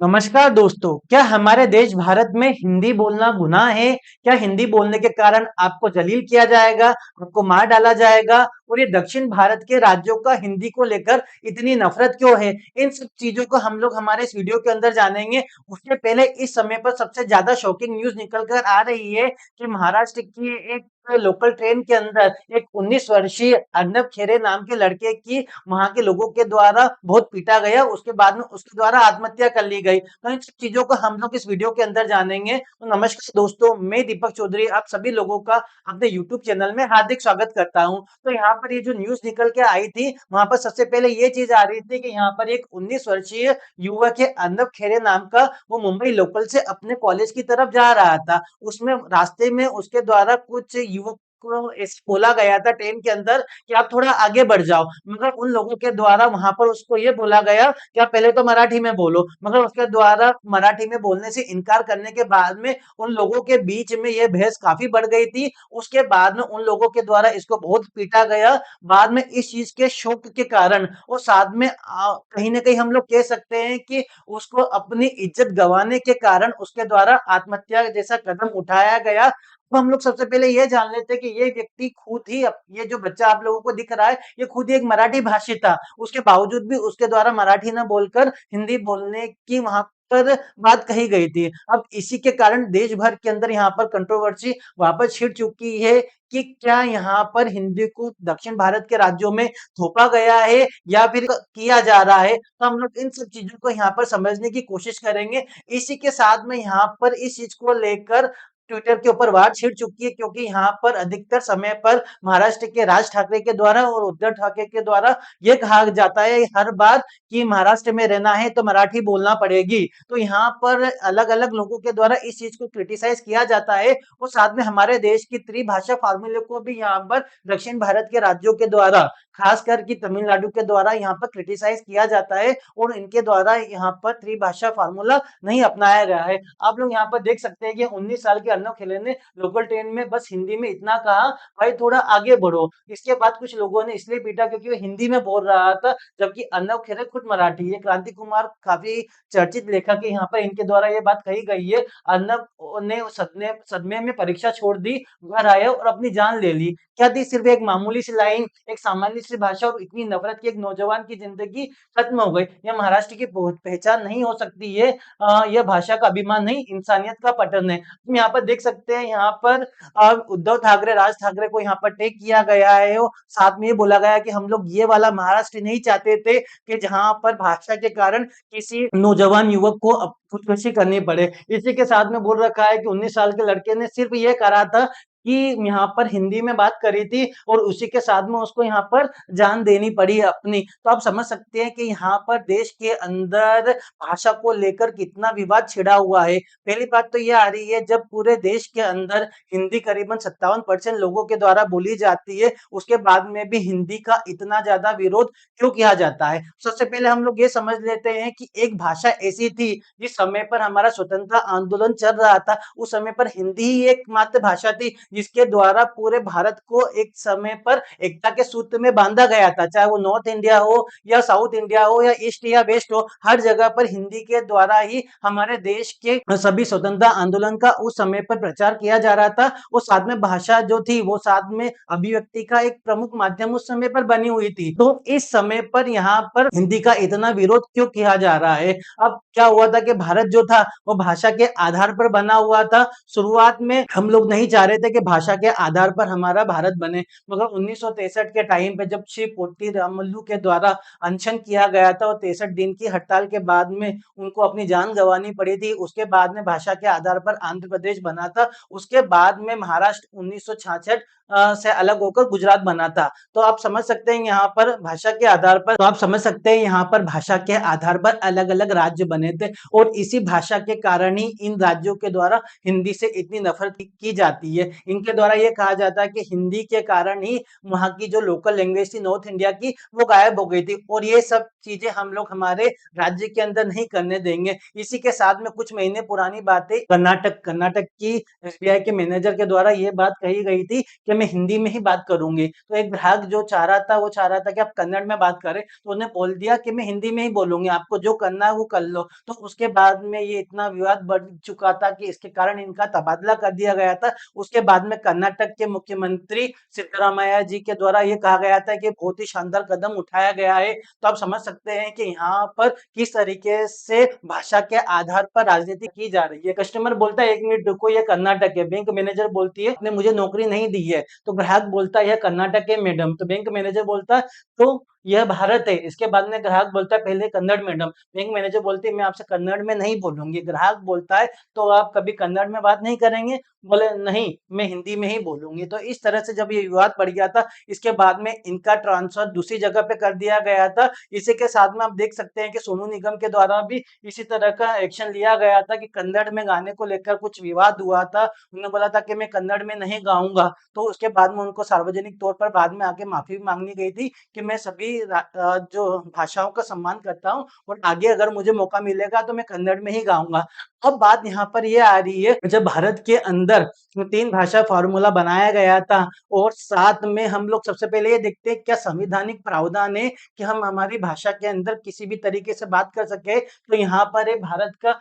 नमस्कार दोस्तों, क्या हमारे देश भारत में हिंदी बोलना गुनाह है? क्या हिंदी बोलने के कारण आपको जलील किया जाएगा, आपको मार डाला जाएगा? और ये दक्षिण भारत के राज्यों का हिंदी को लेकर इतनी नफरत क्यों है? इन सब चीज़ों को हम लोग हमारे इस वीडियो के अंदर जानेंगे। उससे पहले इस समय पर सबसे ज़्यादा शॉकिंग न्यूज़ निकल कर आ रही है कि महाराष्ट्र की एक लोकल ट्रेन के अंदर एक 19 वर्षीय अर्नब खेरे नाम के लड़के की वहाँ के लोगों के द्वारा बहुत पीटा गया, उसके बाद में उसके द्वारा आत्महत्या कर ली गई। तो इन सब चीज़ों को हम लोग इस वीडियो के अंदर जानेंगे। तो नमस्कार दोस्तों, मैं दीपक चौधरी आप सभी लोगों का अपने यूट्यूब चैनल में हार्दिक स्वागत करता हूँ। तो यहाँ पर ये जो न्यूज़ निकल के आई थी, वहाँ पर सबसे पहले ये चीज़ आ रही थी कि यहाँ पर एक 19 वर्षीय युवक है अर्नब खेरे नाम का, वो मुंबई लोकल से अपने कॉलेज की तरफ जा रहा था। उसमें रास्ते में उसके द्वारा कुछ युवक को ऐसे बोला गया था ट्रेन के अंदर कि आप थोड़ा आगे बढ़ जाओ, मगर उन लोगों के द्वारा वहां पर उसको ये बोला गया कि आप पहले तो मराठी में बोलो, मगर उसके द्वारा मराठी में बोलने से इनकार करने के बाद में उन लोगों के बीच में ये बहस काफी बढ़ गई थी। उसके बाद में उन लोगों के द्वारा इसको बहुत पीटा गया। बाद में इस चीज के शौक के कारण और साथ में कहीं ना कहीं हम लोग कह सकते हैं कि उसको अपनी इज्जत गंवाने के कारण उसके द्वारा आत्महत्या जैसा कदम उठाया गया। तो हम लोग सबसे पहले ये जान लेते हैं कि ये व्यक्ति खुद ही ये जो बच्चा आप लोगों को दिख रहा है, ये खुद ही एक मराठी भाषी था। उसके बावजूद भी उसके द्वारा मराठी ना बोलकर हिंदी बोलने की वहां पर बात कही गई थी। अब इसी के कारण देश भर के अंदर यहाँ पर कंट्रोवर्सी वापस छिड़ चुकी है कि क्या यहाँ पर हिंदी को दक्षिण भारत के राज्यों में थोपा गया है या फिर किया जा रहा है। तो हम लोग इन सब चीजों को यहाँ पर समझने की कोशिश करेंगे। इसी के साथ में यहाँ पर इस चीज को लेकर ट्विटर के ऊपर वार छिड़ चुकी है, क्योंकि यहाँ पर अधिकतर समय पर महाराष्ट्र के राज ठाकरे के द्वारा और उद्धव ठाकरे के द्वारा ये कहा जाता है हर बार कि महाराष्ट्र में रहना है तो मराठी बोलना पड़ेगी। तो यहाँ पर अलग अलग लोगों के द्वारा इस चीज को क्रिटिसाइज किया जाता है और साथ में हमारे देश की त्रिभाषा फार्मूले को भी यहाँ पर दक्षिण भारत के राज्यों के द्वारा, खासकर कि तमिलनाडु के द्वारा यहाँ पर क्रिटिसाइज किया जाता है और इनके द्वारा यहाँ पर त्रिभाषा फार्मूला नहीं अपनाया गया है। आप लोग यहाँ पर देख सकते हैं कि 19 साल के अर्नब खेले ने लोकल ट्रेन में बस हिंदी में इतना कहा, भाई थोड़ा आगे बढ़ो। इसके बाद कुछ लोगों ने इसलिए पीटा क्योंकि वो हिंदी में बोल रहा था, जबकि अर्नब खेले खुद मराठी है। क्रांति कुमार काफी चर्चित लेखक है, यहाँ पर इनके द्वारा ये बात कही गई है। अर्नब ने सदमे सदमे में परीक्षा छोड़ दी, घर आए और अपनी जान ले ली। क्या थी सिर्फ एक मामूली सी लाइन, एक सामान्य सी भाषा और इतनी नफरत की एक नौजवान की जिंदगी खत्म हो गई। यह महाराष्ट्र की पहचान नहीं हो सकती है। यह भाषा का अभिमान नहीं, इंसानियत का पतन है। हम यहाँ पर देख सकते हैं, यहाँ पर उद्धव ठाकरे, राज ठाकरे को यहाँ पर टेक किया गया है और साथ में ये बोला गया है कि हम लोग ये वाला महाराष्ट्र नहीं चाहते थे कि जहाँ पर भाषा के कारण किसी नौजवान युवक को खुदकुशी करनी पड़े। इसी के साथ में बोल रखा है कि 19 साल के लड़के ने सिर्फ ये करा था कि यहाँ पर हिंदी में बात करी थी और उसी के साथ में उसको यहाँ पर जान देनी पड़ी अपनी। तो आप समझ सकते हैं कि यहाँ पर देश के अंदर भाषा को लेकर कितना विवाद छिड़ा हुआ है। पहली बात तो ये आ रही है, जब पूरे देश के अंदर हिंदी करीबन 57% लोगों के द्वारा बोली जाती है, उसके बाद में भी हिंदी का इतना ज्यादा विरोध क्यों किया जाता है। सबसे पहले हम लोग ये समझ लेते हैं कि एक भाषा ऐसी थी जिस समय पर हमारा स्वतंत्रता आंदोलन चल रहा था, उस समय पर हिंदी ही एकमात्र भाषा थी जिसके द्वारा पूरे भारत को एक समय पर एकता के सूत्र में बांधा गया था। चाहे वो नॉर्थ इंडिया हो या साउथ इंडिया हो या ईस्ट या वेस्ट हो, हर जगह पर हिंदी के द्वारा ही हमारे देश के सभी स्वतंत्रता आंदोलन का उस समय पर प्रचार किया जा रहा था। और साथ में भाषा जो थी वो साथ में अभिव्यक्ति का एक प्रमुख माध्यम उस समय पर बनी हुई थी। तो इस समय पर यहाँ पर हिंदी का इतना विरोध क्यों किया जा रहा है? अब क्या हुआ था कि भारत जो था वो भाषा के आधार पर बना हुआ था। शुरुआत में हम लोग नहीं चाह रहे थे कि भाषा के आधार पर हमारा भारत बने, मगर 1963 के टाइम पे जब श्री पोटी रामुलु के द्वारा अनशन किया गया था और 63 दिन की हड़ताल के बाद में उनको अपनी जान गंवानी पड़ी थी, उसके बाद में भाषा के आधार पर आंध्र प्रदेश बना था। उसके बाद में महाराष्ट्र 1966 से अलग होकर गुजरात बना था। तो आप समझ सकते हैं यहाँ पर भाषा के आधार पर, तो आप समझ सकते हैं यहाँ पर भाषा के आधार पर अलग अलग राज्य बने थे और इसी भाषा के कारण ही इन राज्यों के द्वारा हिंदी से इतनी नफरत की जाती है। इनके द्वारा ये कहा जाता है कि हिंदी के कारण ही वहाँ की जो लोकल लैंग्वेज थी नॉर्थ इंडिया की वो गायब हो गई थी और ये सब चीजें हम लोग हमारे राज्य के अंदर नहीं करने देंगे। इसी के साथ में कुछ महीने पुरानी बातें कर्नाटक की एसबीआई के मैनेजर के द्वारा ये बात कही गई थी कि मैं हिंदी में ही बात करूंगी। तो एक ग्राहक जो चाह रहा था वो चाह रहा था कि आप कन्नड़ में बात करें, तो उन्हें बोल दिया कि मैं हिंदी में ही बोलूंगी, आपको जो करना है वो कर लो। तो उसके बाद में ये इतना विवाद बढ़ चुका था कि इसके कारण इनका तबादला कर दिया गया था। उसके बाद में कर्नाटक के मुख्यमंत्री सिद्धरामैया जी के द्वारा ये कहा गया था कि बहुत ही शानदार कदम उठाया गया है। तो आप समझ सकते हैं कि यहाँ पर किस तरीके से भाषा के आधार पर राजनीति की जा रही है। कस्टमर बोलता है 1 मिनट रुको ये कर्नाटक है, बैंक मैनेजर बोलती है आपने मुझे नौकरी नहीं दी है, तो ग्राहक बोलता है यह कर्नाटक है मैडम, तो बैंक मैनेजर बोलता है तो यह भारत है। इसके बाद में ग्राहक बोलता है पहले कन्नड़ मैडम, बैंक मैनेजर बोलती है मैं आपसे कन्नड़ में नहीं बोलूंगी। ग्राहक बोलता है तो आप कभी कन्नड़ में बात नहीं करेंगे, बोले नहीं मैं हिंदी में ही बोलूंगी। तो इस तरह से जब ये विवाद बढ़ गया था, इसके बाद में इनका ट्रांसफर दूसरी जगह पे कर दिया गया था। इसी के साथ में आप देख सकते हैं कि सोनू निगम के द्वारा भी इसी तरह का एक्शन लिया गया था कि कन्नड़ में गाने को लेकर कुछ विवाद हुआ था। उन्होंने बोला था कि मैं कन्नड़ में नहीं गाऊंगा, तो उसके बाद में उनको सार्वजनिक तौर पर बाद में आके माफी भी मांगनी गई थी कि मैं सभी जो भाषाओं का सम्मान करता हूँ और आगे अगर मुझे मौका मिलेगा तो मैं कन्नड़ में ही गाऊंगा। अब बात यहाँ पर ये आ रही है, जब भारत के अंदर 3 भाषा फार्मूला बनाया गया था और साथ में हम लोग सबसे पहले ये देखते हैं क्या संवैधानिक प्रावधान है कि हम हमारी भाषा के अंदर किसी भी तरीके से बात कर सके। तो यहाँ पर है भारत का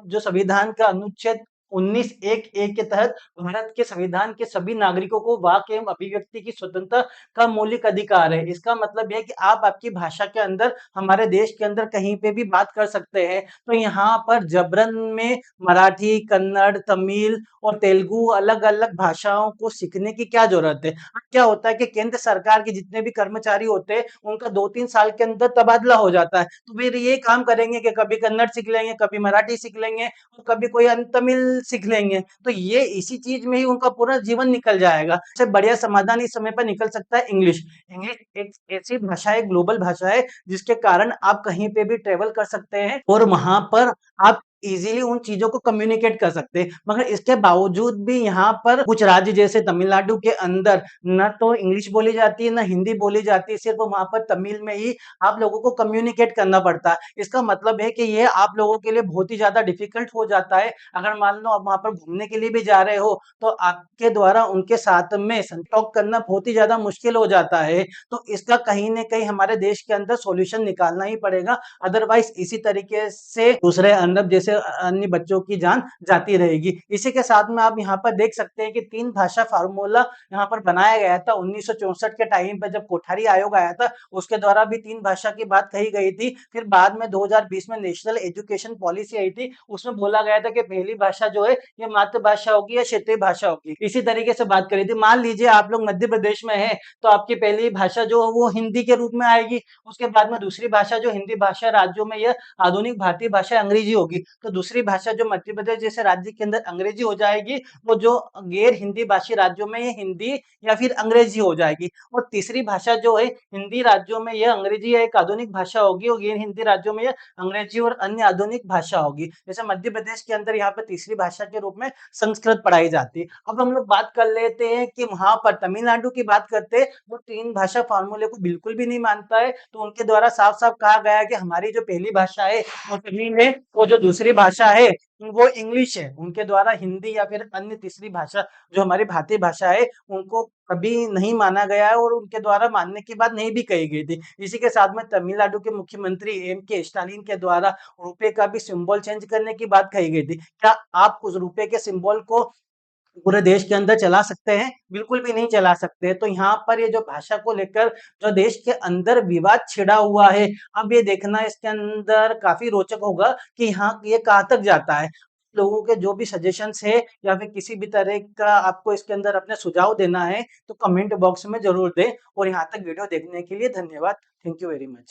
जो संविधान का अनुच्छेद 19 एक ए के तहत भारत के संविधान के सभी नागरिकों को वाक एवं अभिव्यक्ति की स्वतंत्रता का मौलिक अधिकार है। इसका मतलब यह है कि आप आपकी भाषा के अंदर हमारे देश के अंदर कहीं पे भी बात कर सकते हैं। तो यहाँ पर जबरन में मराठी, कन्नड़, तमिल और तेलुगु अलग-अलग भाषाओं को सीखने की क्या ज़रूरत है? क्या होता है कि केंद्र सरकार के जितने भी कर्मचारी होते हैं, उनका 2-3 साल के अंदर तबादला हो जाता है। तो फिर ये काम करेंगे कि कभी कन्नड़ सीख लेंगे, कभी मराठी सीख लेंगे और कभी कोई अन्य तमिल सीख लेंगे। तो ये इसी चीज़ में ही उनका पूरा जीवन निकल जाएगा। सबसे बढ़िया समाधान इस समय पर निकल सकता है इंग्लिश। इंग्लिश एक ऐसी भाषा है, ग्लोबल भाषा है, जिसके कारण आप कहीं पे भी ट्रैवल कर सकते हैं और वहाँ पर आप इज़िली उन चीज़ों को कम्युनिकेट कर सकते हैं। मगर इसके बावजूद भी यहाँ पर कुछ राज्य जैसे तमिलनाडु के अंदर ना तो इंग्लिश बोली जाती है, ना हिंदी बोली जाती है, सिर्फ़ वहाँ पर तमिल में ही आप लोगों को कम्युनिकेट करना पड़ता है। इसका मतलब है कि ये आप लोगों के लिए बहुत ही ज़्यादा डिफ़िकल्ट हो जाता है। अगर मान लो आप वहाँ पर घूमने के लिए भी जा रहे हो, तो आपके द्वारा उनके साथ में टॉक करना बहुत ही ज़्यादा मुश्किल हो जाता है। तो इसका कहीं न कहीं हमारे देश के अंदर सॉल्यूशन निकालना ही पड़ेगा। अदरवाइज़ इसी तरीके से दूसरे अरब जैसे अन्य बच्चों की जान जाती रहेगी। इसी के साथ में आप यहाँ पर देख सकते हैं कि 3 भाषा फ़ॉर्मूला यहाँ पर बनाया गया था 1964 के टाइम पे जब कोठारी आयोग आया था, उसके द्वारा भी 3 भाषा की बात कही गई थी। फिर बाद में 2020 में नेशनल एजुकेशन पॉलिसी आई थी, उसमें बोला गया था कि पहली भाषा जो है ये मातृभाषा होगी या क्षेत्रीय भाषा होगी। इसी तरीके से बात करी थी। मान लीजिए आप लोग मध्य प्रदेश में हैं, तो आपकी पहली भाषा जो है वो हिंदी के रूप में आएगी। उसके बाद में दूसरी भाषा जो हिंदी भाषा राज्यों में यह आधुनिक भारतीय भाषा अंग्रेजी होगी। तो दूसरी भाषा जो मध्य प्रदेश जैसे राज्य के अंदर अंग्रेजी हो जाएगी, वो जो गैर हिंदी भाषी राज्यों में ये हिंदी या फिर अंग्रेजी हो जाएगी। और तीसरी भाषा जो है हिंदी राज्यों में यह अंग्रेजी या एक आधुनिक भाषा होगी और गैर हिंदी राज्यों में यह अंग्रेजी और अन्य आधुनिक भाषा होगी। जैसे मध्य प्रदेश के अंदर यहाँ पे तीसरी भाषा के रूप में संस्कृत पढ़ाई जाती है। अब हम लोग बात कर लेते हैं कि वहाँ पर तमिलनाडु की बात करते हैं, वो 3 भाषा फ़ॉर्मूले को बिल्कुल भी नहीं मानता है। तो उनके द्वारा साफ-साफ कहा गया है कि हमारी जो पहली भाषा है वो तमिल है और जो दूसरी भाषा है वो इंग्लिश है। उनके द्वारा हिंदी या फिर अन्य तीसरी भाषा जो हमारी भारतीय भाषा है, उनको कभी नहीं माना गया है और उनके द्वारा मानने की बात नहीं भी कही गई थी। इसी के साथ में तमिलनाडु के मुख्यमंत्री एम.के. स्टालिन के द्वारा रुपए का भी सिंबल चेंज करने की बात कही गई थी। क्या आप उस रुपए के सिंबल को पूरे देश के अंदर चला सकते हैं? बिल्कुल भी नहीं चला सकते। तो यहाँ पर ये जो भाषा को लेकर जो देश के अंदर विवाद छिड़ा हुआ है, अब ये देखना इसके अंदर काफ़ी रोचक होगा कि यहाँ ये कहाँ तक जाता है। लोगों के जो भी सजेशंस है या फिर किसी भी तरह का आपको इसके अंदर अपने सुझाव देना है, तो कमेंट बॉक्स में ज़रूर दें और यहाँ तक वीडियो देखने के लिए धन्यवाद। Thank you very much.